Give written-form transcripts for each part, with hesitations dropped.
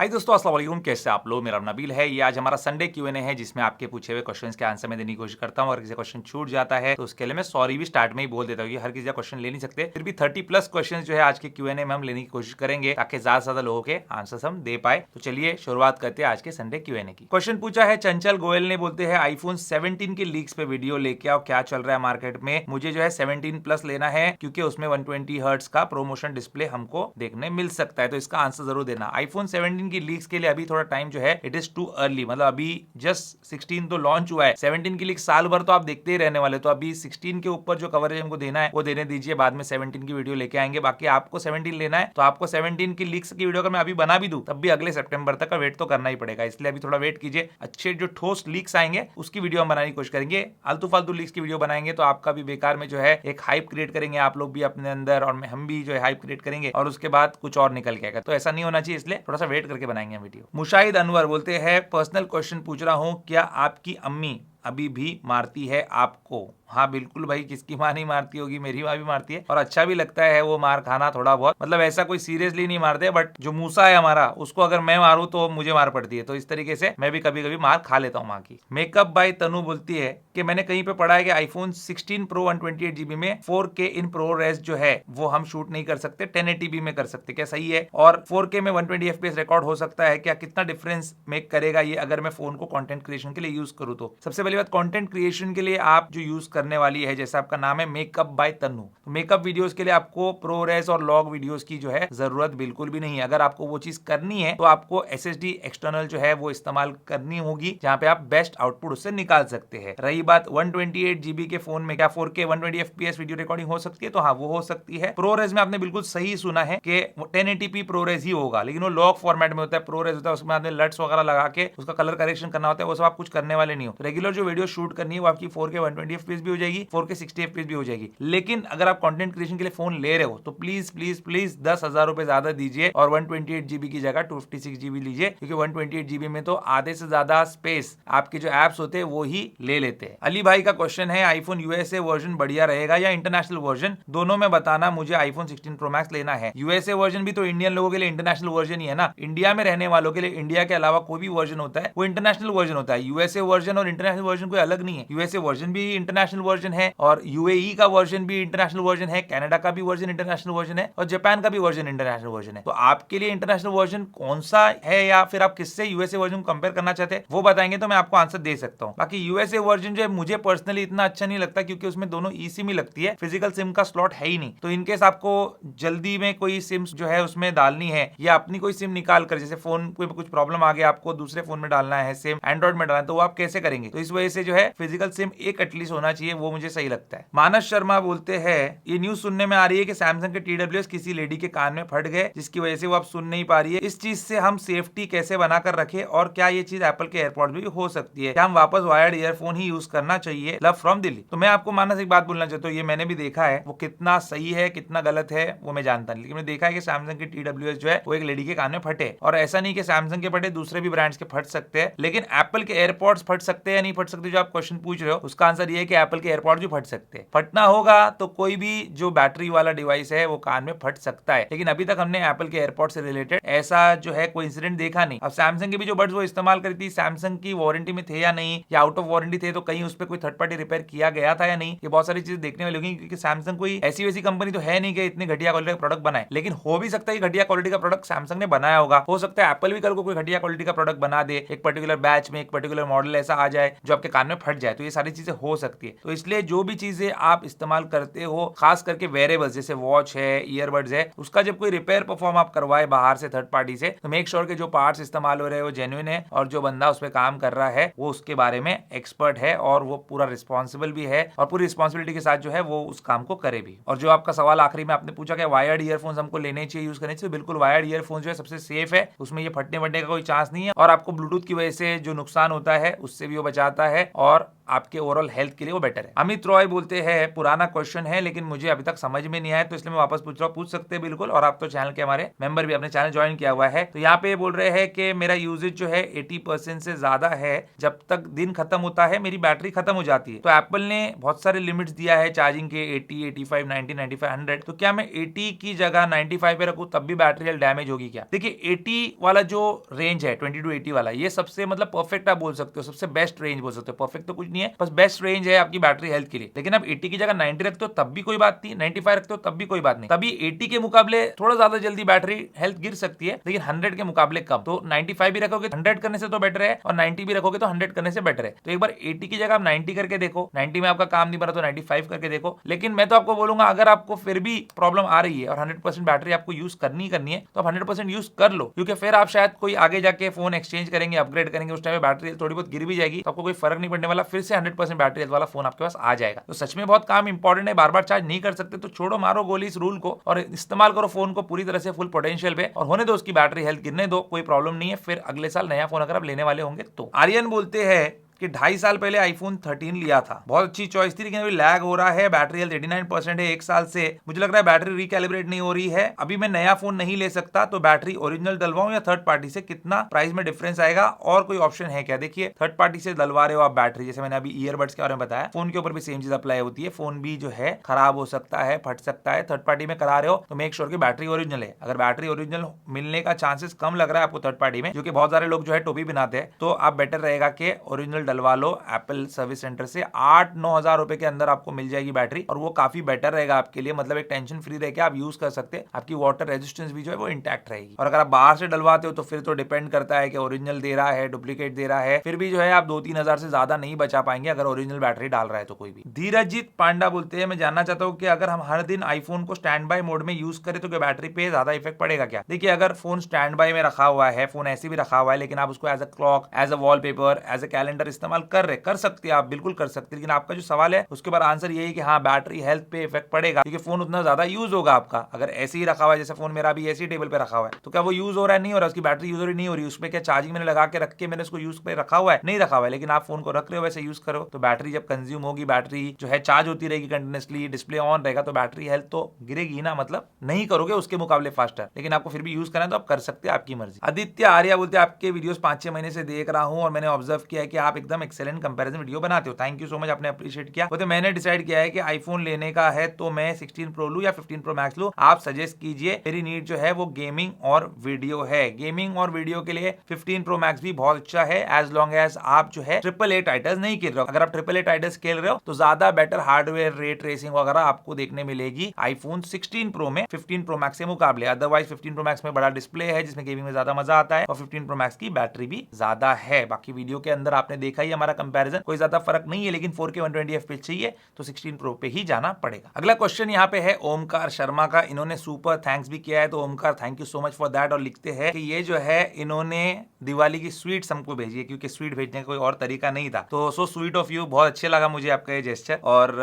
हाय दोस्तों, अस्सलाम वालेकुम। कैसे आप लोग? मेरा नाम नबील है। ये आज हमारा संडे Q&A है जिसमें आपके पूछे हुए क्वेश्चंस के आंसर मैं देने की कोशिश करता हूँ। अगर किसी क्वेश्चन छूट जाता है तो उसके लिए मैं सॉरी भी स्टार्ट में ही बोल देता हूँ। हर किसी का क्वेश्चन ले नहीं सकते, फिर भी 30+ क्वेश्चन जो है आज के Q&A में हम लेने की कोशिश करेंगे ताकि ज्यादा से ज्यादा लोगों के आंसर हम दे पाए। तो चलिए शुरुआत करते हैं आज के संडे Q&A की। क्वेश्चन पूछा है चंचल गोयल ने, बोलते हैं आईफोन 17 के लीक्स पे वीडियो लेके आओ, क्या चल रहा है मार्केट में। मुझे जो है 17+ लेना है क्योंकि उसमें 120 हर्ट्ज का प्रोमोशन डिस्प्ले हमको देखने मिल सकता है। तो इसका आंसर जरूर देना। आईफोन 17 की लीक्स के लिए अभी थोड़ा टाइम जो है इट इज टू अर्ली, मतलब अभी जस्ट 16 तो लॉन्च हुआ है। 17 की लीक साल भर तो आप देखते ही रहने वाले, तो अभी 16 के ऊपर जो कवरेज हमको देना है वो देने दीजिए, बाद में 17 की वीडियो लेके आएंगे। बाकी आपको 17 लेना है तो आपको 17 की लीक्स की वीडियो अगर मैं अभी बना भी दूं तब भी अगले सितंबर तक का वेट तो करना ही पड़ेगा, इसलिए अभी थोड़ा वेट कीजिए। अच्छे जो ठोस लीक्स आएंगे उसकी वीडियो हम बनाने की कोशिश करेंगे। आलतू फालतू लीक्स की वीडियो बनाएंगे तो आपका भी बेकार में जो है एक हाइप क्रिएट करेंगे आप लोग भी अपने अंदर, और हम भी जो है हाइप क्रिएट करेंगे और उसके बाद कुछ और निकल के आएगा। तो ऐसा नहीं होना चाहिए, इसलिए थोड़ा सा वेट करके बनाएंगे वीडियो। मुशाहिद अनवर बोलते हैं पर्सनल क्वेश्चन पूछ रहा हूं, क्या आपकी अम्मी अभी भी मारती है आपको? हाँ बिल्कुल भाई, किसकी माँ नहीं मारती होगी, मेरी माँ भी मारती है और अच्छा भी लगता है वो मार खाना थोड़ा बहुत। मतलब ऐसा कोई सीरियसली नहीं मारते, बट जो मूसा है हमारा उसको अगर मैं मारूं तो मुझे मार पड़ती है। तो इस तरीके से मैं भी कभी कभी मार खा लेता हूँ माँ की। मेकअप बाय तनु बोलती है कि मैंने कहीं पे पढ़ा है कि आईफोन 16 प्रो 128GB में 4K इन प्रोरेस जो है वो हम शूट नहीं कर सकते, 1080p में कर सकते। क्या सही है? और 4K में 120 FPS रिकॉर्ड हो सकता है क्या? कितना डिफरेंस मेक करेगा ये अगर मैं फोन को कंटेंट क्रिएशन के लिए यूज करूँ तो? सबसे पहली बात, कंटेंट क्रिएशन के लिए आप जो यूज करने वाली है, जैसा आपका नाम है मेकअप बाय तन्नू, तो मेकअप वीडियोस के लिए आपको प्रोरेस और लॉग वीडियोस की जो है जरूरत बिल्कुल भी नहीं है। अगर आपको वो चीज करनी है तो आपको SSD एक्सटर्नल जो है वो इस्तेमाल करनी होगी, जहां पे आप बेस्ट आउटपुट उससे निकाल सकते हैं। रही बात 128GB के फोन में क्या 4K 120 FPS वीडियो रिकॉर्डिंग हो सकती है, तो हाँ वो हो सकती है। प्रोरेस में आपने बिल्कुल सही सुना है कि 1080p प्रोरेस ही होगा, लेकिन वो लॉग फॉर्मेट में होता है। प्रोरेस होता है उसमें आपने लट्स वगैरह लगा के उसका कलर करेक्शन करना होता है, वो सब आप कुछ करने वाले नहीं हो। रेगुलर जो वीडियो शूट करनी है वो आपकी 4K 120 FPS भी हो जाएगी, 4K 60 FPS भी हो जाएगी। लेकिन अगर आप कंटेंट क्रिएशन के लिए फोन ले रहे हो तो प्लीज प्लीज प्लीज 10,000 रुपए ज्यादा दीजिए और 128GB की जगह 256GB लीजिए, क्योंकि 128GB में तो आधे से ज्यादा स्पेस आपके जो एप्स होते हैं वो ही ले लेते हैं। अली भाई का क्वेश्चन है आईफोन यूएसए वर्जन बढ़िया रहेगा या इंटरनेशनल वर्जन, दोनों में बताना। मुझे आईफोन 16 प्रो मैक्स लेना है। यूएसए वर्जन भी तो इंडियन लोगों के लिए इंटरनेशनल वर्जन ही है ना। इंडिया में रहने वालों के लिए इंडिया के अलावा कोई भी वर्जन होता है वो इंटरनेशनल वर्जन होता है। यूएसए वर्जन और इंटरनेशनल वर्जन कोई अलग नहीं है। यूएसए वर्जन भी इंटरनेशनल वर्जन है और यूएई का वर्जन भी इंटरनेशनल वर्जन है, कनाडा का भी वर्जन इंटरनेशनल वर्जन है और जापान का भी वर्जन इंटरनेशनल वर्जन है। तो आपके लिए इंटरनेशनल वर्जन कौन सा है, या फिर आप किससे यूएसए वर्जन कंपेयर करना चाहते हैं वो बताएंगे तो मैं आपको आंसर दे सकता हूं। बाकी यूएसए वर्जन जो है मुझे पर्सनली इतना अच्छा नहीं लगता, क्योंकि उसमें दोनों ई सिम ही लगती है, फिजिकल सिम का स्लॉट है ही नहीं। तो इनकेस आपको जल्दी में कोई सिम जो है उसमें डालनी है या अपनी कोई सिम निकाल कर, जैसे फोन कोई कुछ प्रॉब्लम आ गया आपको दूसरे फोन में डालना है, सिम एंड्रॉइड में डालना है, तो वो आप कैसे करेंगे? तो इस वजह से जो है फिजिकल सिम एक एटलीस्ट होना चाहिए, वो मुझे सही लगता है। मानस शर्मा बोलते हैं ये न्यूज सुनने में आ रही है कि सैमसंग के TWS किसी लेडी के कान में फट गए जिसकी वजह से वो अब सुन नहीं पा रही है। इस चीज से हम सेफ्टी कैसे बनाकर रखें और क्या ये चीज एप्पल के एयरपॉड्स में भी हो सकती है? क्या हम वापस वायर्ड ईयरफोन ही यूज करना चाहिए? Love from Delhi. तो मैं आपको मानस एक बात बोलना चाहता हूँ, ये मैंने भी देखा है, वो कितना सही है कितना गलत है वो मैं जानता नहीं, लेकिन मैंने देखा है कि सैमसंग के TWS जो है वो एक लेडी के कान में फटे, और ऐसा नहीं कि सैमसंग के फटे दूसरे भी ब्रांड्स के फट सकते हैं, लेकिन एप्पल के एयरपॉड्स फट सकते हैं या नहीं फट सकते, जो आप क्वेश्चन पूछ रहे हो उसका आंसर ये है कि एप्पल के एयरपॉड्स भी फट सकते हैं। फटना होगा तो कोई भी जो बैटरी वाला डिवाइस है वो कान में फट सकता है, लेकिन अभी तक हमने एप्पल के एयरपॉड से रिलेटेड ऐसा जो है कोई इंसिडेंट देखा नहीं। अब सैमसंग के भी जो बड्स वो इस्तेमाल करी थी, सैमसंग की वारंटी में थे या नहीं, या आउट ऑफ वारंटी थे, तो कहीं उस पर कोई थर्ड पार्टी रिपेयर किया गया था या नहीं, ये बहुत सारी चीजें देखने वाली होगी, क्योंकि सैमसंग कोई ऐसी वैसी कंपनी तो है नहीं कि इतनी घटिया क्वालिटी का प्रोडक्ट बनाए। लेकिन हो भी सकता है घटिया क्वालिटी का प्रोडक्ट सैमसंग ने बनाया होगा, हो सकता है एप्पल भी कल को कोई घटिया क्वालिटी का प्रोडक्ट बना दे, एक पर्टिकुलर बैच में एक पर्टिकुलर मॉडल ऐसा आ जाए जो आपके कान में फट जाए, तो ये सारी चीजें हो सकती है। तो इसलिए जो भी चीजें आप इस्तेमाल करते हो, खास करके वेरेबल्स जैसे वॉच है, ईयरबड्स है, उसका जब कोई रिपेयर परफॉर्म आप करवाए बाहर से थर्ड पार्टी से, तो मेक श्योर के जो पार्ट्स इस्तेमाल हो रहे हैं वो जेन्युइन है और जो बंदा उस पर काम कर रहा है वो उसके बारे में एक्सपर्ट है और वो पूरा रिस्पॉन्सिबल भी है और पूरी रिस्पॉन्सिबिलिटी के साथ जो है वो उस काम को करे भी। और जो आपका सवाल आखिरी में आपने पूछा कि वायर्ड ईयरफोन्स हमको लेने चाहिए, यूज करने चाहिए, बिल्कुल वायर्ड ईयरफोन्स जो है सबसे सेफ है, उसमें ये फटने वटने का कोई चांस नहीं है और आपको ब्लूटूथ की वजह से जो नुकसान होता है उससे भी वो बचाता है और आपके ओवरऑल हेल्थ के लिए वो बेटर है। अमित रॉय बोलते हैं पुराना क्वेश्चन है लेकिन मुझे अभी तक समझ में नहीं आया तो इसलिए मैं वापस पूछ रहा हूँ। पूछ सकते हैं बिल्कुल, और आप तो चैनल के हमारे मेंबर भी, अपने चैनल ज्वाइन किया हुआ है। तो यहाँ पे बोल रहे हैं कि मेरा यूजेज जो है 80% से ज्यादा है, जब तक दिन खत्म होता है मेरी बैटरी खत्म हो जाती है। तो एप्पल ने बहुत सारे लिमिट्स दिया है चार्जिंग के, 80, 85, 90, 95, 100। तो क्या मैं 80 की जगह 95 पे रखूं तब भी बैटरी हेल्थ डैमेज होगी क्या? देखिए 80 वाला जो रेंज है 20 to 80 वाला, ये सबसे मतलब परफेक्ट आप बोल सकते हो, सबसे बेस्ट रेंज बोल सकते हो। परफेक्ट तो कुछ नहीं है, बस बेस्ट रेंज है आपकी बैटरी हेल्थ के लिए। लेकिन आप 80 की जगह 90 रखते हो तब भी कोई बात नहीं, 95 रखते हो तब भी कोई बात नहीं। तभी 80 के मुकाबले थोड़ा ज्यादा जल्दी बैटरी हेल्थ गिर सकती है, लेकिन 100 के मुकाबले कम। तो 95 भी रखोगे 100 करने से तो बेटर है, और 90 भी रखोगे तो 100 करने से बेटर है। तो एक बार 80 की जगह आप 90 करके देखो, 90 में आपका काम नहीं बना तो 95 करके देखो। लेकिन मैं तो आपको बोलूंगा अगर आपको फिर भी प्रॉब्लम आ रही है और 100% बैटरी आपको यूज करनी है तो आप 100% यूज कर लो, क्योंकि फिर आप शायद कोई आगे जाके फोन एक्सचेंज करेंगे, अपग्रेड करेंगे, उस टाइम में बैटरी थोड़ी बहुत गिर भी जाएगी तो आपको कोई फर्क नहीं पड़ने वाला, फिर से 100% बैटरी वाला फोन आपके पास आ जाएगा। तो सच में बहुत काम इंपॉर्टेंट है, बार बार चार्ज नहीं कर सकते तो छोड़ो, मारो गोली इस रूल को और इस्तेमाल करो फोन को पूरी तरह से फुल पोटेंशियल पे, और होने दो उसकी बैटरी हेल्थ गिरने दो, कोई प्रॉब्लम नहीं है। फिर अगले साल नया फोन अगर आप लेने वाले होंगे तो। आर्यन बोलते हैं कि 2.5 साल पहले आईफोन 13 लिया था, बहुत अच्छी चॉइस थी, लेकिन अभी लैग हो रहा है, बैटरी हेल्थ 89% है 1 साल से, मुझे लग रहा है बैटरी रिकैलिब्रेट नहीं हो रही है, अभी मैं नया फोन नहीं ले सकता, तो बैटरी ओरिजिनल डलवाऊं या थर्ड पार्टी से, कितना प्राइस में डिफरेंस आएगा और कोई ऑप्शन है क्या? देखिए थर्ड पार्टी से डलवा रहे हो आप बैटरी, जैसे मैंने अभी ईयरबड्स के बारे में बताया, फोन के ऊपर भी सेम चीज अप्लाई होती है, फोन भी जो है खराब हो सकता है, फट सकता है। थर्ड पार्टी में करा रहे हो तो मेक श्योर कि बैटरी ओरिजिनल है। अगर बैटरी ओरिजिनल मिलने का चांसेस कम लग रहा है आपको थर्ड पार्टी में, क्योंकि बहुत सारे लोग जो है टोपी बनाते हैं, तो आप बेटर रहेगा कि ओरिजिनल डलवा लो। एप्पल सर्विस सेंटर से 8-9 हजार रुपए के अंदर आपको मिल जाएगी बैटरी, और वो काफी बेटर रहेगा आपके लिए, मतलब एक टेंशन फ्री रह के आप यूज कर सकते हैं, आपकी वाटर रेजिस्टेंस भी जो है वो इंटैक्ट रहेगी। और अगर आप बाहर से डलवाते हो तो फिर तो डिपेंड करता है कि ओरिजिनल दे रहा है डुप्लीकेट दे रहा है, फिर भी जो है आप 2-3 हजार से ज्यादा नहीं बचा पाएंगे अगर ओरिजिनल बैटरी डाल रहा है तो कोई भी। धीरजीत पांडा बोलते हैं मैं जानना चाहता हूँ कि अगर हम हर दिन आईफोन को स्टैंड बाय मोड में यूज करें तो क्या बैटरी पे ज्यादा इफेक्ट पड़ेगा क्या? देखिए अगर फोन स्टैंड बाय में रखा हुआ है, फोन ऐसे भी रखा हुआ है, लेकिन आप उसको as a clock, as a wallpaper, as a calendar इस्तेमाल कर सकते हैं आप, बिल्कुल कर सकते हैं। लेकिन आपका जो सवाल है उसके बाद आंसर यही कि हाँ बैटरी हेल्थ पे इफेक्ट पड़ेगा, क्योंकि फोन उतना ज्यादा यूज होगा आपका। अगर ऐसे ही रखा हुआ है, जैसे फोन मेरा भी ऐसे ही टेबल पे रखा हुआ है, तो क्या वो यूज हो रहा है? नहीं हो रहा, उसकी बैटरी यूज हो रही नहीं हो रही, उसमें क्या चार्जिंग मैंने लगा के रख के मैंने उसको यूज पे रखा हुआ है? नहीं रखा हुआ है, लेकिन आप फोन को रख रहे हो वैसे यूज करो तो बैटरी जब कंज्यूम होगी, बैटरी जो है चार्ज होती रहेगी कंटिन्यूसली, डिस्प्ले ऑन रहेगा, तो बैटरी हेल्थ तो गिरेगी ना, मतलब नहीं करोगे उसके मुकाबले फास्टर, लेकिन आपको फिर भी यूज करना है तो आप कर सकते हैं, आपकी मर्जी। आदित्य आर्या बोलते हैं आपके वीडियोस 5-6 महीने से देख रहा हूं और मैंने ऑब्जर्व किया है कि आप एकदम एक्सेलेंट कंपैरिजन वीडियो बनाते हो, थैंक यू सो मच, आपने अप्रिशिएट किया। तो मैंने डिसाइड किया है कि आईफोन लेने का है तो मैं 16 प्रो लूं या 15 प्रो मैक्स लूं, आप सजेस्ट कीजिए। मेरी नीड जो है वो गेमिंग और वीडियो है, गेमिंग और वीडियो के लिए 15 प्रो मैक्स भी बहुत अच्छा है, एज लॉन्ग एज आप जो है AAA टाइटल्स नहीं खेल रहे हो। अगर आप AAA टाइटल्स खेल रहे हो तो ज्यादा बेटर हार्डवेयर, रे ट्रेसिंग वगैरह आपको देखने मिलेगी आईफोन 16 प्रो में 15 प्रो मैक्स के मुकाबले। अदरवाइज 15 प्रो मैक्स में बड़ा डिस्प्ले है जिसमें गेमिंग में ज्यादा मजा आता है, और 15 प्रो मैक्स की बैटरी भी ज्यादा है। बाकी वीडियो के अंदर आपने देखा ही हमारा कंपैरिजन, कोई ज्यादा फर्क नहीं है, लेकिन 4K 120 FPS चाहिए तो 16 प्रो पे ही जाना पड़ेगा। अगला क्वेश्चन यहाँ पे है ओमकार शर्मा का, इन्होंने सुपर थैंक्स भी किया है, तो Omkar thank you so much for that, और लिखते हैं कि ये जो है इन्होंने दिवाली की स्वीट्स हमको भेजी है, क्योंकि स्वीट भेजने का कोई और तरीका नहीं था, तो सो स्वीट ऑफ यू, बहुत अच्छे लगा मुझे आपका ये जेस्चर, और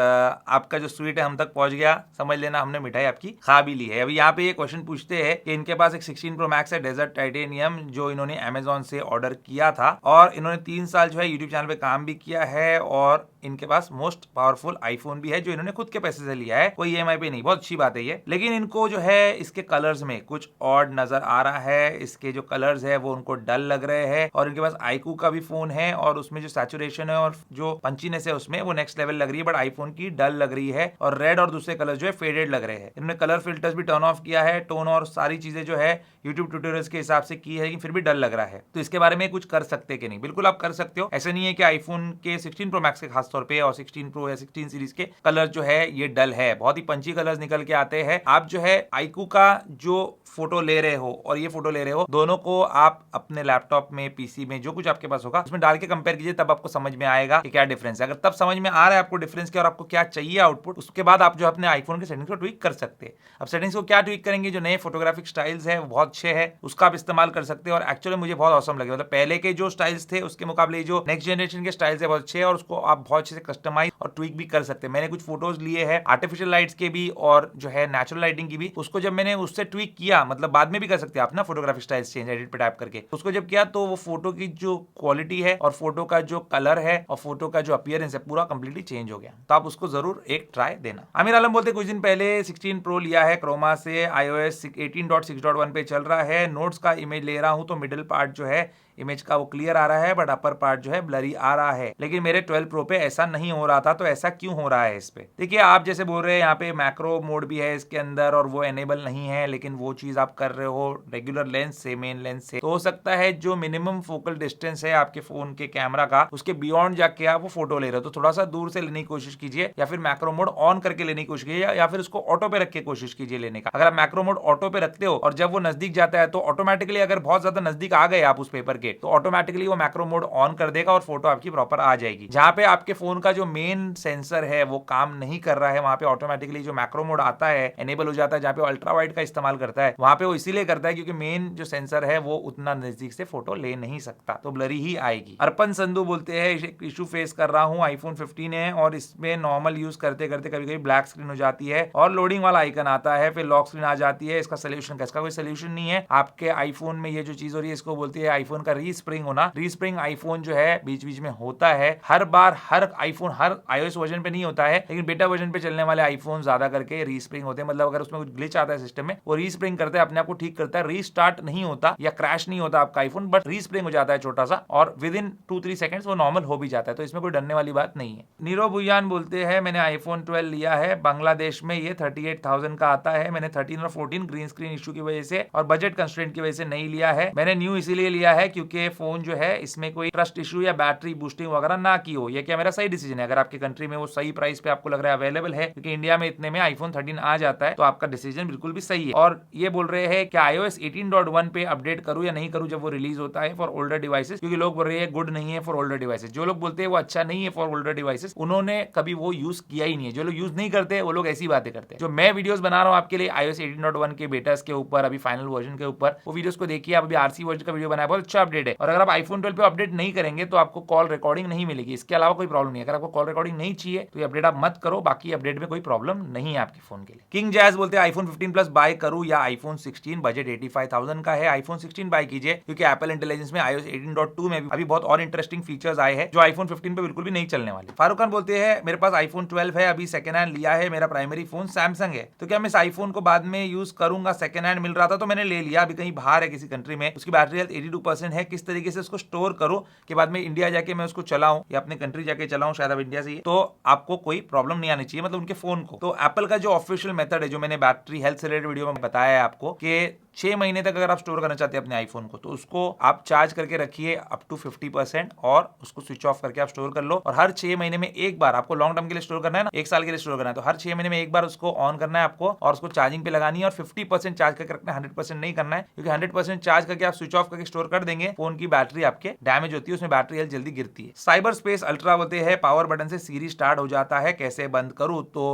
आपका जो स्वीट है हम तक पहुंच गया, समझ लेना हमने मिठाई आपकी खा भी ली है। अभी यहाँ पे ये क्वेश्चन पूछते हैं कि इनके पास एक 16 प्रो मैक्स है डेजर्ट टाइटेनियम, जो इन्होंने अमेजोन से ऑर्डर किया था, और इन्होंने 3 साल जो है यूट्यूब चैनल पे काम भी किया है, और इनके पास मोस्ट पावरफुल आईफोन भी है जो इन्होंने खुद के पैसे से लिया है, कोई EMI पे नहीं, बहुत अच्छी बात है ये। लेकिन इनको जो है इसके कलर्स में कुछ ऑड नजर आ रहा है, इसके जो कलर्स है वो उनको डल लग रहे हैं, और इनके पास आईकू का भी फोन है और उसमें जो सैचुरेशन है और जो पंचीनेस है उसमें वो नेक्स्ट लेवल लग रही है, बट आईफोन की डल लग रही है, और रेड और दूसरे कलर जो है फेडेड लग रहे हैं। इन्होंने कलर फिल्टर्स भी टर्न ऑफ किया है, टोन और सारी चीजें जो है यूट्यूब ट्यूटोरियल्स के हिसाब से की है, लेकिन फिर भी डल लग रहा है। तो इसके बारे में कुछ कर सकते कि नहीं? बिल्कुल आप कर सकते हो, ऐसा नहीं है कि आईफोन के 16 प्रो मैक्स के खासतौर पे और 16 प्रो या 16 सीरीज के कलर जो है ये डल है, बहुत ही पंची कलर्स निकल के आते हैं। आप जो है आईकू का जो फोटो ले रहे हो और ये फोटो ले रहे हो, दोनों को आप अपने लैपटॉप में, पीसी में, जो कुछ आपके पास होगा उसमें डाल के कंपेयर कीजिए, तब आपको समझ में आएगा कि क्या डिफरेंस है। अगर तब समझ में आ रहा है आपको डिफरेंस क्या और आपको क्या चाहिए आउटपुट, उसके बाद आप जो अपने आईफोन के सेटिंग्स को ट्विक कर सकते हैं। अब सेटिंग्स को क्या ट्विक करेंगे, जो नए फोटोग्राफिक स्टाइल्स है वो बहुत अच्छे हैं, उसका आप इस्तेमाल कर सकते हैं, और एक्चुअली मुझे बहुत औसम लगे, मतलब पहले के जो स्टाइल्स थे उसके मुकाबले जो नेक्स्ट नेक्स्ट जनरेशन के स्टाइल से बहुत अच्छे है और उसको आप बहुत अच्छे से कस्टमाइज और ट्विक भी कर सकते हैं। मैंने कुछ फोटोज लिए हैं आर्टिफिशियल लाइट्स के भी और जो है नेचुरल लाइटिंग की भी, उसको जब मैंने उससे ट्विक किया, मतलब बाद में भी कर सकते हैं आप ना फोटोग्राफी स्टाइल चेंज एडिट पे टैप करके, उसको जब किया तो वो फोटो की जो क्वालिटी है और फोटो का जो कलर है और फोटो का जो अपीयरेंस है पूरा कंप्लीटली चेंज हो गया। तो आप उसको जरूर एक ट्राई देना। आमिर आलम बोलते कुछ दिन पहले 16 प्रो लिया है क्रोमा से, iOS 18.6.1 पे चल रहा है, नोट्स का इमेज ले रहा हूं तो मिडिल पार्ट जो है इमेज का वो क्लियर आ रहा है बट अपर पार्ट जो है ब्लरी आ रहा है, लेकिन मेरे 12 प्रो पे ऐसा नहीं हो रहा था, तो ऐसा क्यों हो रहा है इस पे? देखिए आप जैसे बोल रहे हैं यहाँ पे मैक्रो मोड भी है इसके अंदर और वो एनेबल नहीं है, लेकिन वो चीज आप कर रहे हो रेगुलर लेंस से, मेन लेंस से, तो हो सकता है जो मिनिमम फोकल डिस्टेंस है आपके फोन के कैमरा का उसके बियॉन्ड जाके आप वो फोटो ले रहे हो, तो थोड़ा सा दूर से लेने की कोशिश कीजिए या फिर मैक्रो मोड ऑन करके लेने की कोशिश कीजिए या फिर उसको ऑटो पे रख के कोशिश कीजिए लेने का। अगर आप मैक्रो मोड ऑटो पे रखते हो और जब वो नजदीक जाता है तो ऑटोमेटिकली अगर बहुत ज्यादा नजदीक आ गए आप उस पेपर के तो ऑटोमेटिकली वो मैक्रो मोड ऑन कर देगा और फोटो आपकी प्रॉपर आ जाएगी। जहां पे आपके फोन का जो मेन सेंसर है वो काम नहीं कर रहा है वहां पे ऑटोमेटिकली जो मैक्रो मोड आता है एनेबल हो जाता है, जहां पे अल्ट्रा वाइड का इस्तेमाल करता है वहां पे वो इसीलिए करता है क्योंकि मेन जो सेंसर है वो उतना नजदीक से फोटो ले नहीं सकता, तो ब्लरी ही आएगी। अर्पण संधू बोलते हैं इशू फेस कर रहा हूं, आईफोन 15 है और इसमें नॉर्मल यूज करते करते कभी कभी ब्लैक स्क्रीन हो जाती है और लोडिंग वाला आइकन आता है, फिर लॉक स्क्रीन आ जाती है, इसका सोल्यूशन? इसका कोई सोल्यूशन नहीं है। आपके आईफोन में ये जो चीज हो रही है इसको बोलती है आईफोन का रीस्प्रिंग होना। रीस्प्रिंग आईफोन जो है बीच बीच में होता है, हर बार हर आईफोन हर iOS वर्जन पे नहीं होता है, लेकिन बेटा वर्जन पे चलने वाले आईफोन ज्यादा करके रीस्प्रिंग होते हैं। मतलब अगर उसमें कुछ ग्लिच आता है सिस्टम में वो रीस्प्रिंग करता है, अपने आप को ठीक करता है, रीस्टार्ट नहीं होता या क्रैश नहीं होता आपका आईफोन, बट रीस्प्रिंग हो जाता है छोटा सा और विद इन 2-3 सेकंड्स वो नॉर्मल हो भी जाता है, तो इसमें कोई डरने वाली बात नहीं है। नीरो भुयान बोलते हैं मैंने आईफोन 12 लिया है, बांग्लादेश में ये 38,000 का आता है, मैंने 13 और 14 ग्रीन स्क्रीन इशू की वजह से और बजट कंस्ट्रेंट की वजह से नहीं लिया है। मैंने न्यू इसीलिए लिया है क्योंकि फोन जो है इसमें कोई ट्रस्ट इशू या बैटरी बूस्टिंग वगैरह ना की हो। ये क्या मेरा सही डिसीजन है? अगर आपकी कंट्री में वो सही प्राइस पे आपको लग रहा है अवेलेबल है, क्योंकि इंडिया में इतने में आईफोन 13 आ जाता है, तो आपका डिसीजन बिल्कुल भी सही है। और ये बोल रहे हैं कि iOS 18.1 पे अपडेट करूं या नहीं करूं जब वो रिलीज होता है फॉर ओल्डर डिवाइसेस, क्योंकि लोग बोल रहे हैं गुड नहीं है फॉर ओल्डर डिवाइसेस। जो लोग बोलते हैं वो अच्छा नहीं है फॉर ओल्डर डिवाइसेस उन्होंने कभी वो यूज किया ही नहीं है। जो लोग यूज नहीं करते वो लोग ऐसी बातें करते हैं। जो मैं वीडियोस बना रहा हूं आपके लिए iOS 18.1 के बेटास के ऊपर, अभी फाइनल वर्जन के ऊपर, वो वीडियोस को देखिए आप। अभी आरसी वर्जन का वीडियो बनाया, बहुत अच्छा अपडेट है। और अगर आप आईफोन 12 पे अपडेट नहीं करेंगे तो आपको कॉल रिकॉर्डिंग नहीं मिलेगी, इसके अलावा कोई प्रॉब्लम नहीं है। अगर आपको कॉल रिकॉर्डिंग नहीं चाहिए तो ये अपडेट आप मत करो, बाकी अपडेट में कोई प्रॉब्लम नहीं है आपके फोन के लिए। किंग जैज बोलते हैं आईफोन 15 प्लस बाय करूं या आईफोन 16, बजट 85,000 का है, आईफोन 16 बाय कीजिए क्योंकि एप्पल इंटेलिजेंस में iOS 18.2 में अभी बहुत और इंटरेस्टिंग फीचर्स आए हैं जो आईफोन 15 पे बिल्कुल भी नहीं चलने वाले। फारूक खान बोलते हैं मेरे पास आईफोन 12 है, अभी सेकंड हैंड लिया है, मेरा प्राइमरी फोन सैमसंग है, तो क्या मैं इस आईफोन को बाद में यूज करूंगा? सेकंड हैंड मिल रहा था तो मैंने ले लिया, अभी कहीं बाहर है किसी कंट्री में, उसकी बैटरी हेल्थ 82% है, किस तरीके से उसको स्टोर करूं कि बाद में इंडिया जाके मैं उसको चलाऊं या अपने कंट्री जाके चलाऊं, शायद अब इंडिया से, तो आपको कोई प्रॉब्लम नहीं आनी चाहिए, मतलब उनके फोन को। तो एप्पल का जो ऑफिशियल मेथड है, जो मैंने बैटरी हेल्थ से रिलेटेड वीडियो में बताया है आपको, कि 6 महीने तक अगर आप स्टोर करना चाहते हैं अपने आईफोन को तो उसको आप चार्ज करके रखिए अप टू 50% और उसको स्विच ऑफ करके आप स्टोर कर लो। और हर 6 महीने में एक बार, आपको लॉन्ग टर्म के लिए स्टोर करना है ना, 1 साल के लिए स्टोर करना है, तो हर 6 महीने में एक बार उसको ऑन करना है आपको और उसको चार्जिंग पे लगानी है और 50% चार्ज करके रखना है, 100% नहीं करना है, क्योंकि 100% चार्ज करके आप स्विच ऑफ करके स्टोर कर देंगे, फोन की बैटरी आपके डैमेज होती है, उसमें बैटरी हेल्थ जल्दी गिरती है। साइबर स्पेस अल्ट्रा होते हैं पावर बटन से सीरी स्टार्ट हो जाता है, कैसे बंद करूं? तो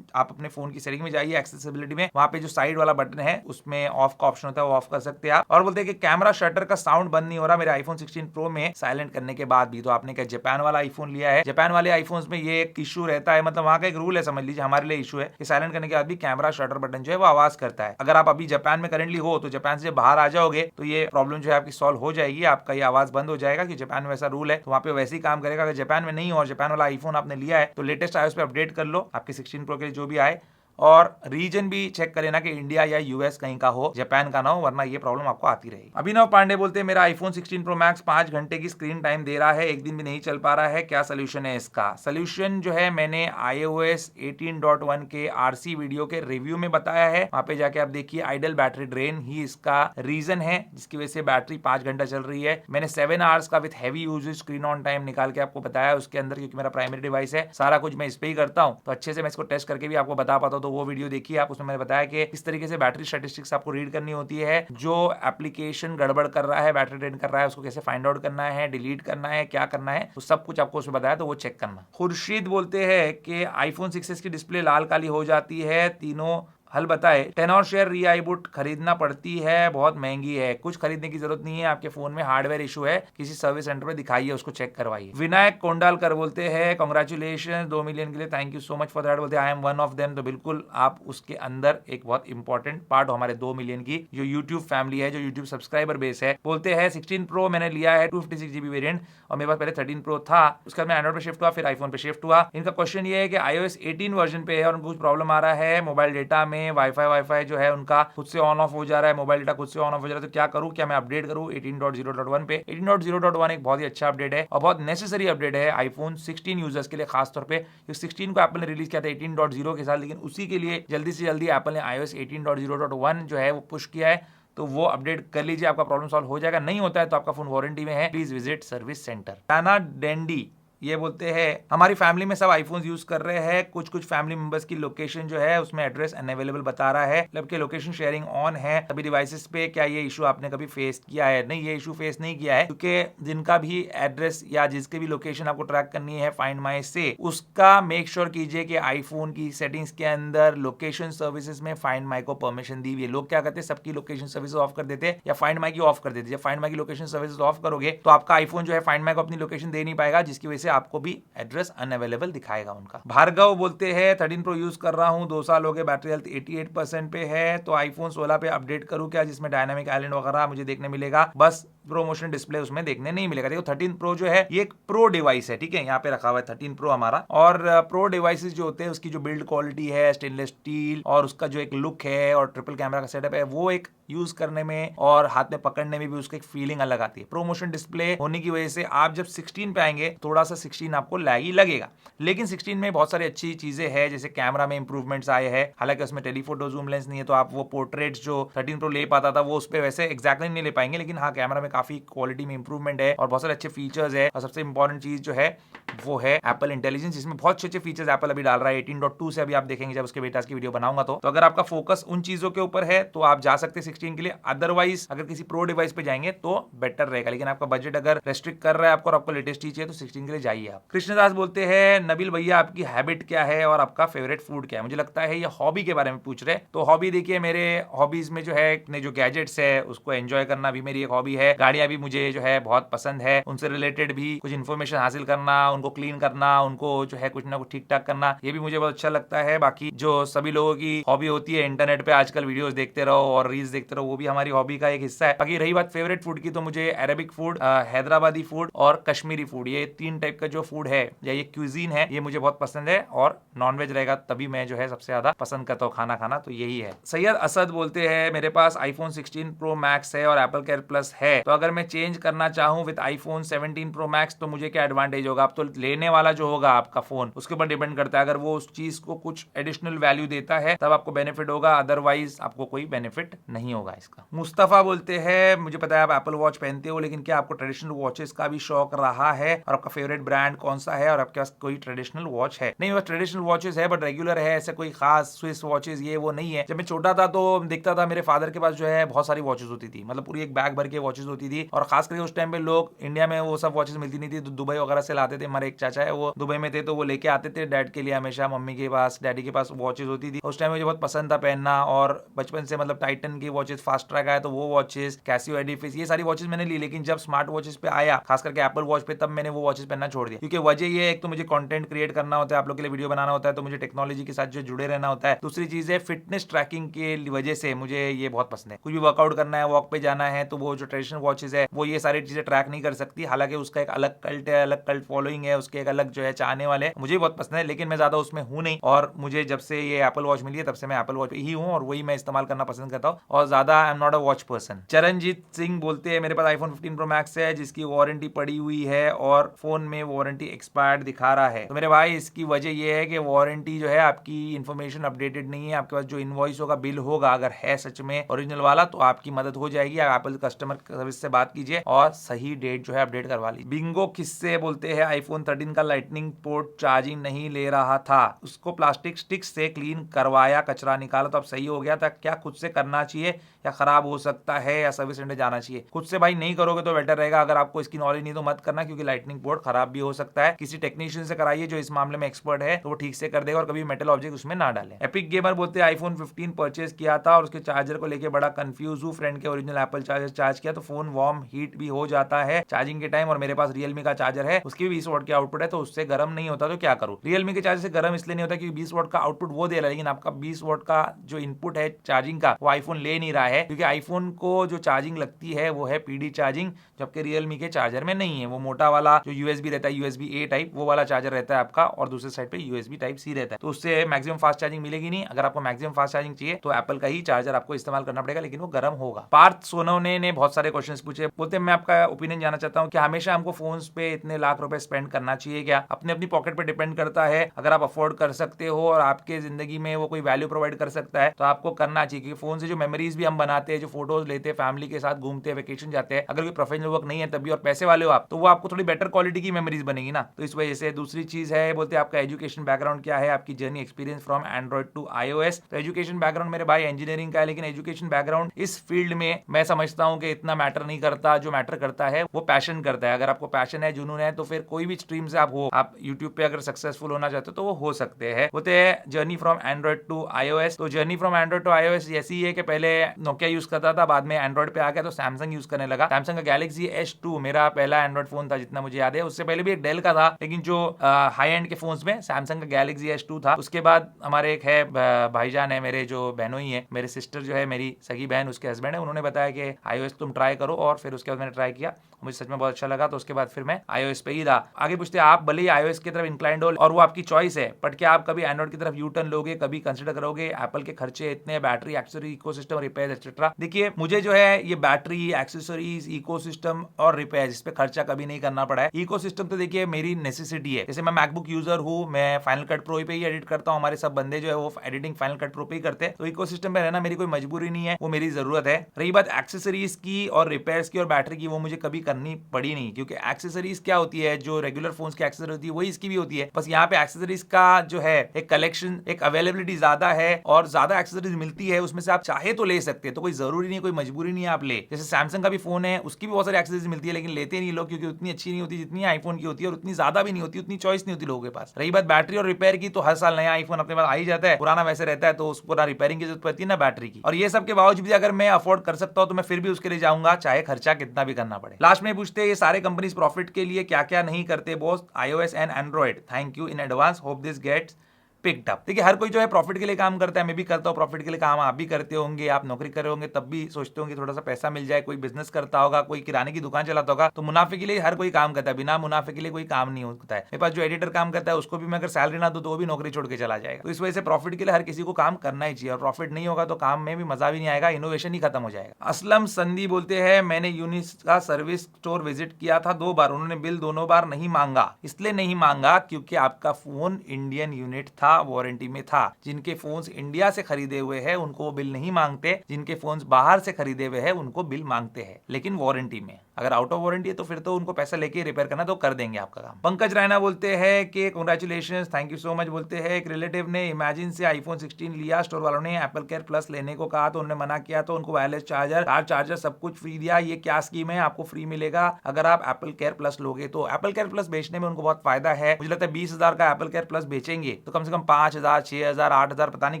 आप अपने फोन की सेटिंग में जाइए, एक्सेसिबिलिटी में, वहां पे जो साइड वाला बटन है उसमें ऑफ का ऑप्शन होता है, वो ऑफ कर सकते हैं आप। और बोलते हैं कि कैमरा शटर का साउंड बंद नहीं हो रहा मेरे आईफोन 16 प्रो में साइलेंट करने के बाद भी। तो आपने क्या जापान वाला आईफोन लिया है? जापान वाले आईफोन्स में ये एक इशू रहता है, मतलब वहां का एक रूल है, समझ लीजिए, हमारे लिए इशू है कि साइलेंट करने के बाद भी कैमरा शटर बटन जो है वो आवाज करता है। अगर आप अभी जापान में करेंटली हो तो जापान से बाहर आ जाओगे तो ये प्रॉब्लम जो है आपकी सॉल्व हो जाएगी, आपका ये आवाज बंद हो जाएगा कि जापान में वैसा रूल है, तो वहां पे वैसे ही काम करेगा। अगर जापान में नहीं हो और जापान वाला आईफोन आपने लिया है तो लेटेस्ट iOS पे अपडेट कर लो, आपके 16 प्रो के लिए जो भी आए, और रीजन भी चेक कर लेना कि इंडिया या यूएस कहीं का हो, जापान का ना हो, वरना ये प्रॉब्लम आपको आती रहेगी। अभिनव पांडे बोलते हैं मेरा आईफोन 16 प्रो मैक्स 5 घंटे की स्क्रीन टाइम दे रहा है, एक दिन भी नहीं चल पा रहा है, क्या सोल्यूशन है इसका? सोल्यूशन जो है मैंने iOS 18.1 के आरसी वीडियो के रिव्यू में बताया है, वहां पे जाके आप देखिए। आइडल बैटरी ड्रेन ही इसका रीजन है जिसकी वजह से बैटरी 5 घंटा चल रही है। मैंने 7 आवर्स का with heavy usage screen on time निकाल के आपको बताया उसके अंदर, क्योंकि मेरा प्राइमरी डिवाइस है, सारा कुछ मैं इस पे ही करता हूँ, तो अच्छे से मैं इसको टेस्ट करके भी आपको बता पाता हूँ। तो वो वीडियो देखिए आप, उसमें मैंने बताया कि किस तरीके से बैटरी स्टैटिस्टिक्स आपको रीड करनी होती है, जो एप्लीकेशन गड़बड़ कर रहा है, बैटरी ड्रेन कर रहा है, उसको कैसे फाइंड आउट करना है, डिलीट करना है, क्या करना है, तो सब कुछ आपको उसमें बताया, तो वो चेक करना। खुर्शीद बोलते हैं कि आईफोन 6s की डिस्प्ले लाल काली हो जाती है, तीनों हल बताए। टेनोर शेयर रीआईबूट खरीदना पड़ती है, बहुत महंगी है। कुछ खरीदने की जरूरत नहीं है, आपके फोन में हार्डवेयर इशू है, किसी सर्विस सेंटर में दिखाइए, उसको चेक करवाइए। विनायक कोंडालकर बोलते हैं कांग्रेचुलेशन 2 मिलियन के लिए, thank you so much for that. बोलते I am one of them. तो बिल्कुल आप उसके अंदर एक बहुत इंपॉर्टेंट पार्ट हो हमारे 2 मिलियन की जो यूट्यूब फैमिली है, जो यूट्यूब सब्सक्राइबर बेस है। बोलते हैं 16 प्रो मैंने लिया है 256 GB वेरिएंट, और मेरे पास पहले 13 प्रो था, उसके बाद मैं एंड्रॉइड पे शिफ्ट हुआ, फिर आईफोन पे शिफ्ट हुआ। इनका क्वेश्चन ये है कि iOS 18 वर्जन पे है और उनको कुछ प्रॉब्लम आ रहा है मोबाइल डेटा में, वाईफाई जो है उनका खुद से ऑन ऑफ हो जा रहा है, मोबाइल डेटा खुद से ऑन ऑफ हो जा रहा है। तो क्या करूं, क्या मैं अपडेट करूं 18.0.1 पे? 18.0.1 एक बहुत ही अच्छा अपडेट है और बहुत नेसेसरी अपडेट है आईफोन 16 यूजर्स के लिए, खासतौर पे 16 को एप्पल ने रिलीज किया था 18.0 के साथ, लेकिन उसी के लिए जल्दी से जल्दी एप्पल ने iOS 18.0.1 जो है वो पुश किया है। तो वो अपडेट कर लीजिए, आपका प्रॉब्लम सॉल्व हो जाएगा। नहीं होता है तो आपका फोन वारंटी में है, please visit service centre. Tana Dandy ये बोलते हैं हमारी फैमिली में सब आईफोन यूज कर रहे हैं, कुछ फैमिली मेंबर्स की लोकेशन जो है उसमें एड्रेस अनअवेलेबल बता रहा है, मतलब कि लोकेशन शेयरिंग ऑन है सभी डिवाइसेस पे। क्या ये इशू आपने कभी फेस किया है? नहीं, ये इशू फेस नहीं किया है, क्योंकि जिनका भी एड्रेस या जिसके भी लोकेशन आपको ट्रैक करनी है फाइंड माई से, उसका मेक श्योर कीजिए कि आईफोन की सेटिंग्स के अंदर लोकेशन सर्विसेज में फाइंड माई को परमिशन दी हुई है। लोग क्या करते हैं, सबकी लोकेशन सर्विस ऑफ कर देते हैं या फाइंड माई की ऑफ कर देते हैं। जब फाइंड माई की लोकेशन सर्विस ऑफ करोगे तो आपका आईफोन जो है फाइंड माई को अपनी लोकेशन दे नहीं पाएगा, जिसकी वजह से आपको भी एड्रेस अनअवेलेबल दिखाएगा उनका। भार्गव बोलते हैं 13 प्रो यूज कर रहा हूं, 2 साल हो गए, बैटरी हेल्थ 88% पे है, तो आईफोन 16 पे अपडेट करूं क्या, जिसमें डायनामिक आइलैंड वगैरह मुझे देखने मिलेगा? बस प्रोमोशन डिस्प्ले उसमें देखने नहीं मिलेगा। देखो 13 प्रो जो है ये एक प्रो डिवाइस है, ठीक है, यहाँ पे रखा हुआ है 13 प्रो हमारा। और प्रो डिवाइसेस जो होते हैं उसकी जो बिल्ड क्वालिटी है, स्टेनलेस स्टील और उसका जो एक लुक है और ट्रिपल कैमरा का सेटअप है, वो एक यूज करने में और हाथ में पकड़ने में भी उसकी एक फीलिंग अलग आती है। प्रोमोशन डिस्प्ले होने की वजह से आप जब 16 पे आएंगे थोड़ा सा 16 आपको लैगी लगेगा, लेकिन 16 में बहुत सारी अच्छी चीजें हैं, जैसे कैमरा में इंप्रूवमेंट्स आए हैं। हालांकि उसमें टेलीफोटो जूम लेंस नहीं है, तो आप वो पोर्ट्रेट्स जो 13 प्रो ले पाता था वो उस पर वैसे एक्जैक्टली नहीं ले पाएंगे, लेकिन हाँ कैमरा में काफी क्वालिटी में इंप्रूवमेंट है और बहुत सारे अच्छे फीचर्स है। और सबसे इंपॉर्टेंट चीज जो है वो है एप्पल इंटेलिजेंस, जिसमें बहुत अच्छे फीचर्स एप्पल अभी डाल रहा है 18.2 से। अभी आप देखेंगे जब उसके बेटास की वीडियो बनाऊंगा तो अगर आपका फोकस उन चीजों के ऊपर है तो आप जा सकते हैं 16 के लिए। अदरवाइज अगर किसी प्रो डिवाइस पे जाएंगे तो बेटर रहेगा, लेकिन आपका बजट अगर रेस्ट्रिक्ट कर रहा है आपको और आपको लेटेस्ट चीज चाहिए तो 16 के लिए जाइए आप। कृष्णदास बोलते हैं नबील भैया आपकी हैबिट क्या है और आपका फेवरेट फूड क्या है? मुझे लगता है ये हॉबी के बारे में पूछ रहे हैं। तो हॉबी देखिए, मेरे हॉबीज में जो है जो गैजेट्स है उसको एंजॉय करना भी मेरी एक हॉबी है। गाड़ियां भी मुझे जो है बहुत पसंद है, उनसे रिलेटेड भी कुछ इन्फॉर्मेशन हासिल करना, उनको क्लीन करना, उनको जो है कुछ ना कुछ ठीक ठाक करना, ये भी मुझे बहुत अच्छा लगता है। बाकी जो सभी लोगों की हॉबी होती है इंटरनेट पे आजकल वीडियोस देखते रहो और रील्स देखते रहो, वो भी हमारी हॉबी का एक हिस्सा है। बाकी रही बात फेवरेट फूड की, तो मुझे अरेबिक फूड, हैदराबादी फूड और कश्मीरी फूड, ये 3 टाइप का जो फूड है या ये क्यूजीन है, ये मुझे बहुत पसंद है। और नॉनवेज रहेगा तभी मैं जो है सबसे ज्यादा पसंद करता हूँ खाना खाना, तो यही है। सैयद असद बोलते हैं मेरे पास आईफोन 16 प्रो मैक्स है और एप्पल केयर प्लस है, तो अगर मैं चेंज करना चाहूँ विद आईफोन 17 प्रो मैक्स तो मुझे क्या एडवांटेज होगा? अब तो लेने वाला जो होगा आपका फोन उसके ऊपर डिपेंड करता है, अगर वो उस चीज को कुछ एडिशनल वैल्यू देता है तब आपको बेनिफिट होगा, अदरवाइज आपको कोई बेनिफिट नहीं होगा इसका। मुस्तफा बोलते हैं मुझे पता है आप एप्पल वॉच पहनते हो, लेकिन क्या आपको ट्रेडिशनल वॉचेस का भी शौक रहा है और आपका फेवरेट ब्रांड कौन सा है और आपके पास कोई ट्रेडिशनल वॉच है? नहीं, बस ट्रेडिशनल वॉचेस है बट रेगुलर है, ऐसे कोई खास स्विस वॉचेस ये वो नहीं है। जब मैं छोटा था तो दिखता था मेरे फादर के पास जो है बहुत सारी वॉचेस होती थी, मतलब पूरी एक बैग भर के वॉचेस होती थी, और खास करके उस टाइम पे लोग इंडिया में वो सब वॉचेस मिलती नहीं थी तो दुबई वगैरह से लाते थे। हमारे एक चाचा है वो दुबई में थे तो वो लेके आते थे डैड के लिए, हमेशा मम्मी के पास डैडी के पास वॉचेस होती थी। उस टाइम मुझे बहुत पसंद था पहनना, और बचपन से मतलब टाइटन की वॉचेस, फास्ट ट्रैक आया तो वो वॉचेस, कैसियो एडिफिस, ये सारी वॉचेस मैंने ली। लेकिन जब स्मार्ट वॉचेस पे आया, खास करके एप्पल वॉच पे, तब मैंने वो वॉचेस पहनना छोड़ दिया, क्योंकि वजह ये है एक तो मुझे कंटेंट क्रिएट करना होता है, आप लोग के लिए वीडियो बनाना होता है, तो मुझे टेक्नोलॉजी के साथ जो जुड़े रहना होता है। दूसरी चीज है फिटनेस ट्रैकिंग के वजह से मुझे ये बहुत पसंद है। कुछ भी वर्कआउट करना है, वॉक पे जाना है, तो वो जो ट्रेडिशनल वॉचेस है वो ये सारी चीजें ट्रैक नहीं कर सकती। हालांकि उसका एक अलग कल्ट है, अलग कल्ट फॉलोइंग है, उसके एक अलग जो है चाहने वाले, मुझे बहुत पसंद है, लेकिन मैं ज्यादा उसमें हूं नहीं। और मुझे जब से ये एप्पल वॉच मिली है तब से मैं एप्पल वॉच ही हूं और वही मैं इस्तेमाल करना पसंद करता हूं, और ज्यादा I am not a watch person. Charanjit Singh बोलते हैं मेरे पास आईफोन 15 प्रो मैक्स है जिसकी वारंटी पड़ी हुई है और फोन में वारंटी एक्सपायर्ड दिखा रहा है। तो मेरे भाई इसकी वजह यह है कि वारंटी जो है आपकी इन्फॉर्मेशन अपडेटेड नहीं है। आपके पास जो इनवॉइस होगा, बिल होगा, अगर है सच में ओरिजिनल वाला तो आपकी मदद हो जाएगी। आप एप्पल कस्टमर सर्विस सर्विस से बात कीजिए और सही डेट जो है अपडेट करवा लीजिए। बिंगो किससे बोलते हैं आईफोन 13 का लाइटनिंग पोर्ट चार्जिंग नहीं ले रहा था, उसको प्लास्टिक स्टिक से क्लीन करवाया, कचरा निकाला तो अब सही हो गया था। क्या खुद से करना चाहिए या खराब हो सकता है या सर्विस सेंटर जाना चाहिए? खुद से भाई नहीं करोगे तो बेटर रहेगा। अगर आपको इसकी नॉलेज नहीं तो मत करना, क्योंकि लाइटनिंग पोर्ट खराब भी हो सकता है। किसी टेक्नीशियन से कराइए जो इस मामले में एक्सपर्ट है, तो वो ठीक से कर देगा और कभी मेटल ऑब्जेक्ट उसमें ना डालें। एपिक गेमर बोलते हैं आईफोन 15 परचेज किया था और उसके चार्जर को लेकर बड़ा कंफ्यूज हूँ। फ्रेंड के ओरिजिनल एप्पल चार्जर चार्ज किया तो फोन वार्म हीट भी हो जाता है चार्जिंग के टाइम, और मेरे पास रियलमी का चार्जर है, उसकी भी 20 वॉट की आउटपुट है, तो उससे गर्म नहीं होता, तो क्या करूँ? रियलमी के चार्जर से गर्म इसलिए नहीं होता क्योंकि 20 वॉट का आउटपुट वो दे रहा है, लेकिन आपका 20 वॉट का जो इनपुट है चार्जिंग का वो आईफोन ले नहीं रहा है, क्योंकि आईफोन को जो चार्जिंग लगती है वो है पीडी चार्जिंग, जबकि रियलमी के चार्जर में नहीं है। वो मोटा वाला जो यूएसबी रहता है, यूएसबी ए टाइप, वो वाला चार्जर रहता है आपका, और दूसरे साइड पे यूएसबी टाइप सी रहता है, तो उससे मैक्सिमम फास्ट चार्जिंग मिलेगी नहीं। अगर आपको मैक्सिमम फास्ट चार्जिंग चाहिए तो एप्पल का ही चार्जर आपको इस्तेमाल करना पड़ेगा, लेकिन वो गर्म होगा। पार्थ सोनवने ने बहुत सारे क्वेश्चंस पूछे, बोलते मैं आपका ओपिनियन जानना चाहता हूँ कि हमेशा हमको फोन्स पे इतने लाख रुपए स्पेंड करना चाहिए क्या? अपने अपनी पॉकेट पे डिपेंड करता है। अगर आप अफोर्ड कर सकते हो और आपके जिंदगी में वो कोई वैल्यू प्रोवाइड कर सकता है तो आपको करना चाहिए, क्योंकि फोन से जो मेमोरीज भी हम बनाते हैं, जो फोटोज लेते हैं, फैमिली के साथ घूमते हैं, वेकेशन जाते हैं, अगर कोई प्रोफेशनल वर्क नहीं है तभी और पैसे वाले हो आप, तो वो आपको थोड़ी बेटर क्वालिटी की मेमोरीज बनेगी ना, तो इस वजह से। दूसरी चीज है, बोलते आपका एजुकेशन बैकग्राउंड क्या है, आपकी journey experience from Android to iOS। तो एजुकेशन बैकग्राउंड मेरे भाई इंजीनियरिंग का है, लेकिन एजुकेशन बैकग्राउंड इस फील्ड में मैं समझता हूं कि इतना मैटर नहीं करता। जो मैटर करता है वो पैशन करता है। अगर आपको पैशन है, जुनून है, तो फिर कोई भी स्ट्रीम से आप हो, आप यूट्यूब पे अगर सक्सेसफुल होना चाहते हो तो वो हो सकते हैं। बोलते हैं journey from Android to iOS। तो journey from Android to iOS ऐसी है कि पहले नोकिया यूज करता था, बाद में एंड्रॉइड पे आ गया तो सैमसंग यूज करने लगा। सैमसंग का गैलेक्सी S2 मेरा पहला एंड्रॉइड फोन था जितना मुझे याद है। उससे पहले भी एक डेल का था, लेकिन जो हाई एंड के फोन्स में सैमसंग का गैलेक्सी S2 था। उसके बाद हमारे एक है भाईजान है मेरे, जो बहनोई है, मेरे सिस्टर जो है मेरी सगी बहन, उसके हस्बैंड है, उन्होंने बताया कि iOS तुम ट्राई करो, और फिर उसके बाद मैंने ट्राई किया, मुझे सच में बहुत अच्छा लगा, तो उसके बाद फिर मैं iOS पे ही रहा। आगे पूछते हैं, आप भले ही iOS की तरफ इंक्लाइंड हो और वो आपकी चॉइस है, बट क्या आप कभी एंड्रॉइड की तरफ यू टर्न लोगे, कभी कंसिडर करोगे? एप्पल के खर्चे इतने, battery, accessory, ecosystem, repair etcetera. देखिए मुझे जो है ये बैटरी, एक्सेसरीज, इकोसिस्टम और रिपेयर, इस पे खर्चा कभी नहीं करना पड़ा है। इकोसिस्टम तो देखिए मेरी नेसेसिटी है। जैसे मैं मैकबुक यूजर हूँ, मैं फाइनल कट प्रो पे ही एडिट करता हूँ, हमारे सब बंदे जो है वो एडिटिंग फाइनल कट प्रो पे ही करते हैं, तो इकोसिस्टम में रहना मेरी कोई मजबूरी नहीं है, वो मेरी जरूरत है। रही बात एक्सेसरीज की और रिपेयर्स की और बैटरी की, वो मुझे कभी करनी पड़ी नहीं, क्योंकि एक्सेसरीज क्या होती है, जो रेगुलर फोन्स की एक्सेसरी होती है वही इसकी भी होती है, बस यहाँ पे एक्सेसरीज का जो है एक कलेक्शन, एक अवेलेबिलिटी ज्यादा है और ज्यादा एक्सेसरीज मिलती है, उसमें से आप चाहे तो ले सकते हैं, तो कोई जरूरी नहीं, कोई मजबूरी नहीं है आप ले। जैसे सैमसंग का भी फोन है, उसकी भी बहुत सारी एक्सेसरीज मिलती है, लेकिन लेते नहीं लोग, क्योंकि उतनी अच्छी नहीं होती जितनी आईफोन की होती है, और उतनी ज्यादा भी नहीं होती, उतनी चॉइस नहीं होती लोगों के पास। रही बात बैटरी और रिपेयर की, तो हर साल नया आईफोन अपने पास आ ही जाता है, पुराना वैसे रहता है, तो उसको ना रिपेयरिंग की जरूरत पड़ती है ना बैटरी की। और ये सब के बावजूद भी अगर मैं अफोर्ड कर सकता हूं तो मैं फिर भी उसके लिए जाऊंगा, चाहे खर्चा कितना भी करना पड़े। लास्ट में पूछते हैं, ये सारे कंपनीज प्रॉफिट के लिए क्या क्या नहीं करते boss, iOS and Android? Thank you in advance, hope this gets picked up. देखिए हर कोई जो है प्रॉफिट के लिए काम करता है, मैं भी करता हूँ प्रॉफिट के लिए काम, आप भी करते होंगे, आप नौकरी कर रहे होंगे तब भी सोचते होंगे थोड़ा सा पैसा मिल जाए, कोई बिजनेस करता होगा, कोई किराने की दुकान चलाता होगा, तो मुनाफे के लिए हर कोई काम करता है, बिना मुनाफे के लिए कोई काम नहीं होता है। मेरे पास जो एडिटर काम करता है उसको भी मैं अगर सैलरी ना दूं तो वो भी नौकरी छोड़ के चला जाएगा, तो इस वजह से प्रॉफिट के लिए हर किसी को काम करना ही चाहिए, और प्रॉफिट नहीं होगा तो काम में भी मजा भी नहीं आएगा, इनोवेशन ही खत्म हो जाएगा। असलम संदी बोलते हैं, मैंने यूनिस का सर्विस स्टोर विजिट किया था 2 बार, उन्होंने बिल दोनों बार नहीं मांगा, इसलिए नहीं मांगा क्योंकि आपका फोन इंडियन यूनिट था, वारंटी में था। जिनके फोन्स इंडिया से खरीदे हुए हैं उनको वो बिल नहीं मांगते, जिनके फोन्स बाहर से खरीदे हुए हैं उनको बिल मांगते हैं, लेकिन वारंटी में। अगर आउट ऑफ वारंटी है तो फिर तो उनको पैसा लेके रिपेयर करना, तो कर देंगे आपका काम। पंकज रैना बोलते हैं कि congratulations, thank you so much. बोलते हैं एक रिलेटिव ने इमेजिन से आईफोन 16 लिया, स्टोर वालों ने एप्पल केयर प्लस लेने को कहा तो उन्होंने मना किया, तो उनको वायरलेस चार्जर सब कुछ फ्री दिया। ये क्या स्कीम है, आपको फ्री मिलेगा अगर आप एप्पल केयर प्लस लोगे? तो एप्पल केयर प्लस बेचने में उनको बहुत फायदा है, मुझे लगता है 20,000 का एप्पल केयर प्लस बेचेंगे तो कम से कम 5,000, 6,000, 8,000, पता नहीं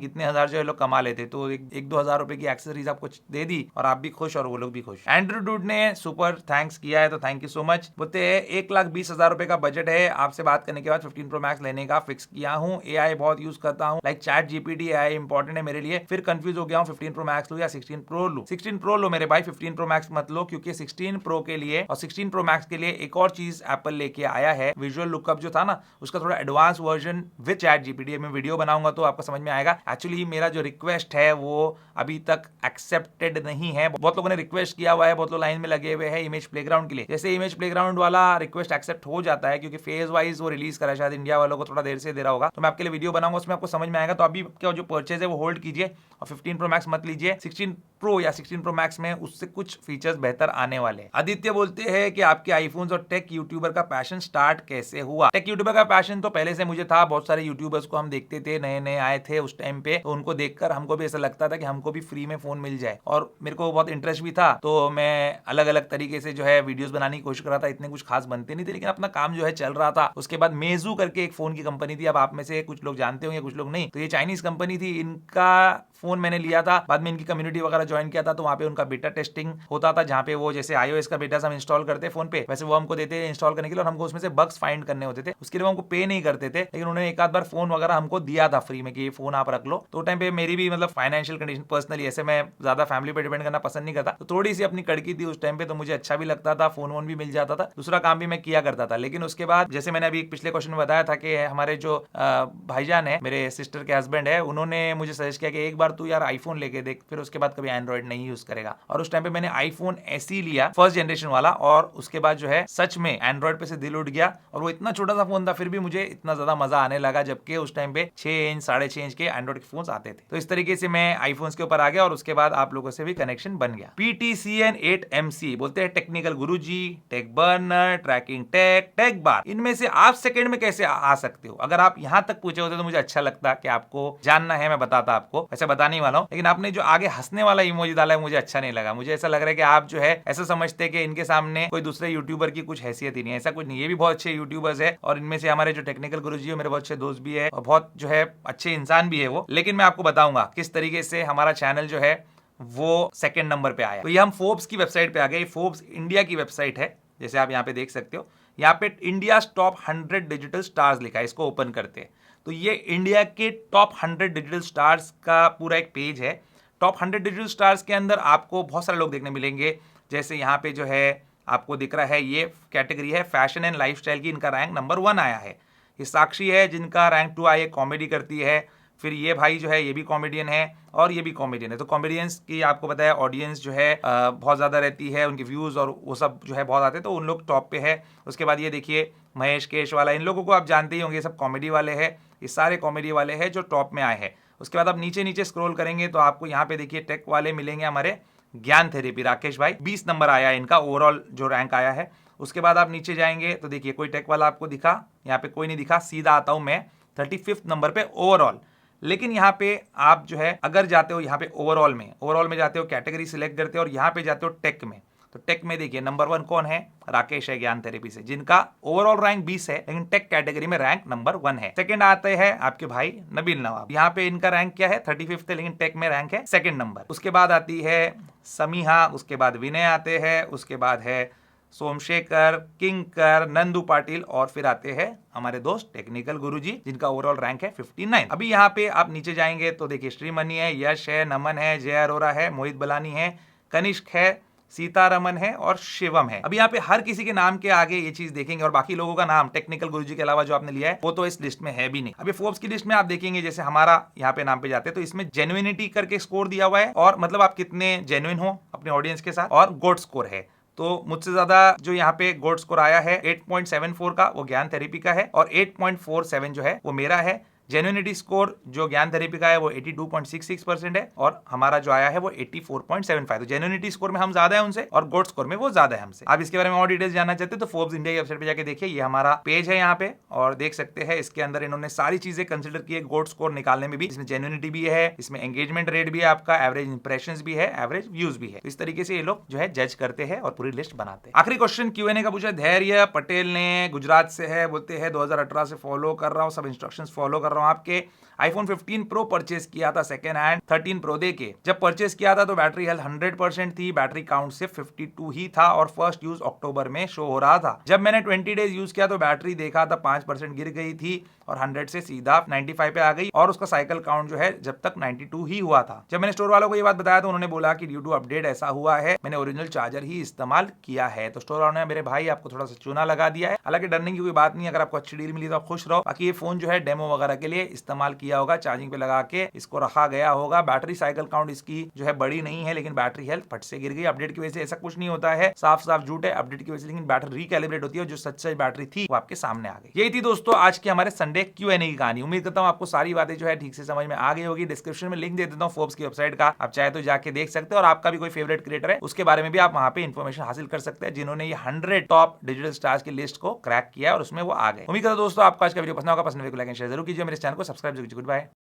कितने हजार जो है लोग कमा लेते, तो 1-2 हजार रुपए की एक्सेसरीज आपको दे दी और आप भी खुश और वो लोग भी खुश। एंड्रू डूड ने सुपर थैंक्स किया है, तो थैंक यू सो मच। बोलते हैं 1,20,000 रुपए का बजट है, आपसे बात करने के बाद 15 प्रो मैक्स लेने का फिक्स किया हूँ। एआई बहुत यूज करता हूँ, like chat GPT, AI important है मेरे लिए, फिर कंफ्यूज हो गया हूँ 15 प्रो मैक्स लूं या 16 प्रो लूं। 16 प्रो लो मेरे भाई, 15 प्रो मैक्स मत लो, क्योंकि 16 प्रो के लिए और 16 प्रो मैक्स के लिए एक और चीज एप्पल लेके आया है, विजुअल लुकअप जो था ना उसका थोड़ा advance version with chat GPT. मैं वीडियो बनाऊंगा तो आपको समझ में आएगा। एक्चुअली मेरा जो रिक्वेस्ट है वो अभी तक एक्सेप्टेड नहीं है, बहुत लोगों ने रिक्वेस्ट किया हुआ है, बहुत लोग लाइन में लगे हुए हैं, इमेज प्लेग्राउंड के लिए। जैसे इमेज प्लेग्राउंड वाला रिक्वेस्ट एक्सेप्ट हो जाता है, क्योंकि फेज वाइज वो रिलीज करा है, शायद इंडिया वालों को थोड़ा देर से दे रहा होगा, तो मैं आपके लिए वीडियो बनाऊंगा, उसमें आपको समझ में आएगा। तो अभी क्या जो परचेज है वो होल्ड कीजिए और 15 प्रो मैक्स मत लीजिए। 16 प्रो या 16 प्रो मैक्स में उससे कुछ फीचर्स बेहतर आने वाले हैं। आदित्य बोलते हैं कि आपके आईफोन्स और टेक यूट्यूबर का पैशन स्टार्ट कैसे हुआ? टेक यूट्यूबर का पैशन तो पहले से मुझे था, बहुत सारे यूट्यूबर्स को हम देखते थे, नए नए आए थे उस टाइम पे, तो उनको देखकर हमको भी ऐसा लगता था कि हमको भी फ्री में फोन मिल जाए, और मेरे को बहुत इंटरेस्ट भी था, तो मैं अलग अलग तरीके से जो है वीडियोस बनाने की कोशिश कर रहा था। इतने कुछ खास बनते नहीं थे, लेकिन अपना काम जो है चल रहा था। उसके बाद मेजू करके एक फोन की कंपनी थी, अब आप में से कुछ लोग जानते होंगे, कुछ लोग नहीं, तो ये चाइनीज कंपनी थी, इनका फोन मैंने लिया था। बाद में इनकी कम्युनिटी वगैरह ज्वाइन किया था, तो वहाँ पे उनका बेटा टेस्टिंग होता था, जहाँ पे वो जैसे iOS का बेटा हम इंस्टॉल करते हैं फोन पे, वैसे वो हमको देते हैं इंस्टॉल करने के लिए, और हमको उसमें से बग्स फाइंड करने होते थे। उसके लिए हमको पे नहीं करते थे, लेकिन उन्होंने एक आध बार फोन वगैरह हमको दिया था फ्री में कि ये फोन आप रख लो। तो टाइम पे मेरी भी मतलब फाइनेंशियल कंडीशन पर्सनली, ऐसे मैं ज्यादा फैमिली पे डिपेंड करना पसंद नहीं करता, तो थोड़ी सी अपनी कड़की थी उस टाइम पे, तो मुझे अच्छा भी लगता था, फोन वोन भी मिल जाता था, दूसरा काम भी मैं किया करता था। लेकिन उसके बाद जैसे मैंने अभी पिछले क्वेश्चन में बताया था कि हमारे जो भाईजान है, मेरे सिस्टर के हस्बैंड है, उन्होंने मुझे सजेस्ट किया कि एक बार तू यार आईफोन लेके देख, फिर उसके बाद कभी एंड्रॉइड नहीं यूज करेगा। और उस टाइम पे मैंने आईफोन SE लिया, फर्स्ट जनरेशन वाला, और उसके बाद जो है सच में एंड्रॉइड पे से दिल उठ गया। और वो इतना छोटा सा फोन था, फिर भी मुझे इतना ज्यादा मजा आने लगा, जबकि उस टाइम पे 6 इंच 6.5 इंच के एंड्रॉइड के फोन आते थे। तो इस तरीके से मैं आईफोन्स के ऊपर आ गया, और उसके बाद आप लोगों से भी कनेक्शन बन गया। PTCN8MC बोलते हैं टेक्निकल गुरुजी, टेक बर्नर, ट्रैकिंग टेक बार, इनमें से आप सेकंड में कैसे आ सकते हो? अगर आप यहां तक पूछे होते तो मुझे अच्छा लगता कि आपको जानना है, मैं बताता आपको, वैसे बताने वाला हूं। लेकिन आपने जो आगे हंसने वाला इमोजी डाला है, मुझे अच्छा नहीं लगा। मुझे ऐसा लग रहा है कि आप जो है ऐसा समझते हैं कि इनके सामने कोई दूसरे यूट्यूबर की कुछ हैसियत ही नहीं है। ऐसा कुछ नहीं, ये भी बहुत अच्छे यूट्यूबर्स है, और इनमें से हमारे जो टेक्निकल गुरुजी है मेरे बहुत अच्छे दोस्त भी है, और बहुत जो है अच्छे इंसान भी है वो। लेकिन मैं आपको बताऊंगा किस तरीके से हमारा चैनल जो है वो सेकंड नंबर पे आया। तो ये हम फोर्ब्स की वेबसाइट पे आ गए। फोर्ब्स इंडिया की वेबसाइट है, जैसे आप यहाँ पे देख सकते हो। यहाँ पे इंडिया टॉप 100 डिजिटल स्टार्स लिखा है, इसको ओपन करते हैं तो ये इंडिया के टॉप 100 डिजिटल स्टार्स का पूरा एक पेज है। टॉप 100 डिजिटल स्टार्स के अंदर आपको बहुत सारे लोग देखने मिलेंगे। जैसे यहाँ पे जो है आपको दिख रहा है, ये कैटेगरी है फैशन एंड लाइफस्टाइल की, इनका रैंक नंबर 1 आया है। ये साक्षी है जिनका रैंक 2 आया है, कॉमेडी करती है। फिर ये भाई जो है ये भी कॉमेडियन है, और ये भी कॉमेडियन है। तो कॉमेडियंस की आपको पता है ऑडियंस जो है बहुत ज़्यादा रहती है, उनके व्यूज़ और वो सब जो है बहुत आते हैं, तो उन लोग टॉप पे है। उसके बाद ये देखिए महेश केश वाला, इन लोगों को आप जानते ही होंगे, ये सब कॉमेडी वाले हैं, ये सारे कॉमेडी वाले हैं जो टॉप में आए हैं। उसके बाद आप नीचे नीचे स्क्रॉल करेंगे तो आपको यहाँ पे देखिए टेक वाले मिलेंगे, हमारे ज्ञान थेरेपी राकेश भाई, 20 नंबर आया है इनका ओवरऑल जो रैंक आया है। उसके बाद आप नीचे जाएंगे तो देखिए कोई टेक वाला आपको दिखा, यहाँ पे कोई नहीं दिखा। सीधा आता हूँ मैं 35 नंबर पे ओवरऑल। लेकिन यहाँ पे आप जो है अगर जाते हो यहाँ पे ओवरऑल में जाते हो, कैटेगरी सिलेक्ट करते हो और यहाँ पे जाते हो टेक में, तो टेक में देखिए नंबर 1 कौन है? राकेश है ज्ञान थेरेपी से, जिनका ओवरऑल रैंक 20 है, लेकिन टेक कैटेगरी में रैंक नंबर 1 है। सेकंड आते हैं आपके भाई नबील नवाब, यहाँ पे इनका रैंक क्या है? 35 है, लेकिन टेक में रैंक है सेकंड नंबर। उसके बाद आती है समीहा, उसके बाद विनय आते हैं, उसके बाद है सोमशेखर, किंकर, नंदू पाटिल, और फिर आते हैं हमारे दोस्त टेक्निकल गुरुजी जिनका ओवरऑल रैंक है 59। अभी यहाँ पे आप नीचे जाएंगे तो देखिए श्रीमनी है, यश है, नमन है, जय अरोरा है, मोहित बलानी है, कनिष्क है, सीतारमन है और शिवम है। अभी यहाँ पे हर किसी के नाम के आगे ये चीज देखेंगे, और बाकी लोगों का नाम टेक्निकल गुरुजी के अलावा जो आपने लिया है वो तो इस लिस्ट में है भी नहीं। अभी फोर्ब्स की लिस्ट में आप देखेंगे, जैसे हमारा यहाँ पे नाम पे जाते हैं तो इसमें जेन्युइनिटी करके स्कोर दिया हुआ है, और मतलब आप कितने जेन्युइन हो अपने ऑडियंस के साथ, और गोड स्कोर है। तो मुझसे ज्यादा जो यहाँ पे गोल्ड स्कोर आया है 8.74 का, वो ज्ञान थेरेपी का है, और 8.47 जो है वो मेरा है। जेन्युइनिटी स्कोर जो ज्ञान थेरेपी का है वो 82.66% है, और हमारा जो आया है वो 84.75। तो जेन्युइनिटी स्कोर में हम ज्यादा है उनसे, और गोल्ड स्कोर में वो ज्यादा है हमसे। आप इसके बारे में और डिटेल्स जानना चाहते हैं तो फोर्ब्स इंडिया की वेबसाइट पे जाके देखिए, ये हमारा पेज है यहाँ पे, और देख सकते हैं इसके अंदर इन्होंने सारी चीजें कंसिडर की है गोल्ड स्कोर निकालने में भी। इसमें जेन्युइनिटी भी है, इसमें एंगेजमेंट रेट भी है आपका, एवरेज इंप्रेशंस भी है, एवरेज व्यूज भी है। तो इस तरीके से ये लोग जो है जज करते हैं और पूरी लिस्ट बनाते हैं। आखिरी क्वेश्चन Q&A का पूछा धैर्य पटेल ने, गुजरात से है, बोलते हैं 2018 से फॉलो कर रहा हूँ, सब इंस्ट्रक्शंस फॉलो कर रहा हूँ आपके। आईफोन 15 प्रो परचेस किया था सेकेंड हैंड 13 प्रो दे के। जब परचेस किया था तो बैटरी हेल्थ 100% थी, बैटरी काउंट सिर्फ 52 ही था, और फर्स्ट यूज अक्टूबर में शो हो रहा था। जब मैंने 20 डेज यूज किया तो बैटरी देखा था 5% गिर गई थी, और 100 से सीधा 95 पे आ गई, और उसका साइकिल काउंट जो है जब तक 92 ही हुआ था। जब मैंने स्टोर वालों को ये बात बताया तो उन्होंने बोला कि ड्यू टू अपडेट ऐसा हुआ है, मैंने ओरिजिनल चार्जर ही इस्तेमाल किया है। तो स्टोर वालों ने मेरे भाई आपको थोड़ा सा चूना लगा दिया है। हालांकि डरने की कोई बात नहीं, अगर आपको अच्छी डील मिली तो आप खुश रहो। बाकी ये फोन जो है डेमो वगैरह के लिए इस्तेमाल किया होगा, चार्जिंग पे लगा के इसको रखा गया होगा। बैटरी साइकिल काउंट इसकी जो है बड़ी नहीं है, लेकिन बैटरी हेल्थ फट से गिर गई। अपडेट की वजह से ऐसा कुछ नहीं होता है, साफ साफ झूठ है अपडेट की वजह से, लेकिन बैटरी रिकैलिब्रेट होती है, जो सच्चाई बैटरी थी वो आपके सामने आ गई। यही थी दोस्तों आज के हमारे संडे Q&A की कहानी। उम्मीद करता हूं आपको सारी बातें जो है ठीक से समझ में आ गई होगी। डिस्क्रिप्शन में लिंक दे देता हूं फोर्ब्स की वेबसाइट का, आप चाहे तो जाके देख सकते हैं, और आपका भी कोई फेवरेट क्रिएटर है उसके बारे में भी आप वहां पे इंफॉर्मेशन हासिल कर सकते हैं, जिन्होंने ये 100 टॉप डिजिटल स्टार्स की लिस्ट को क्रैक किया और उसमें वो आ गए। उम्मीद करता हूं दोस्तों आपको आज का वीडियो पसंद होगा। पसंद वीडियो को लाइक एंड शेयर जरूर कीजिए, मेरे चैनल को सब्सक्राइब जरूर कीजिए। Good bye.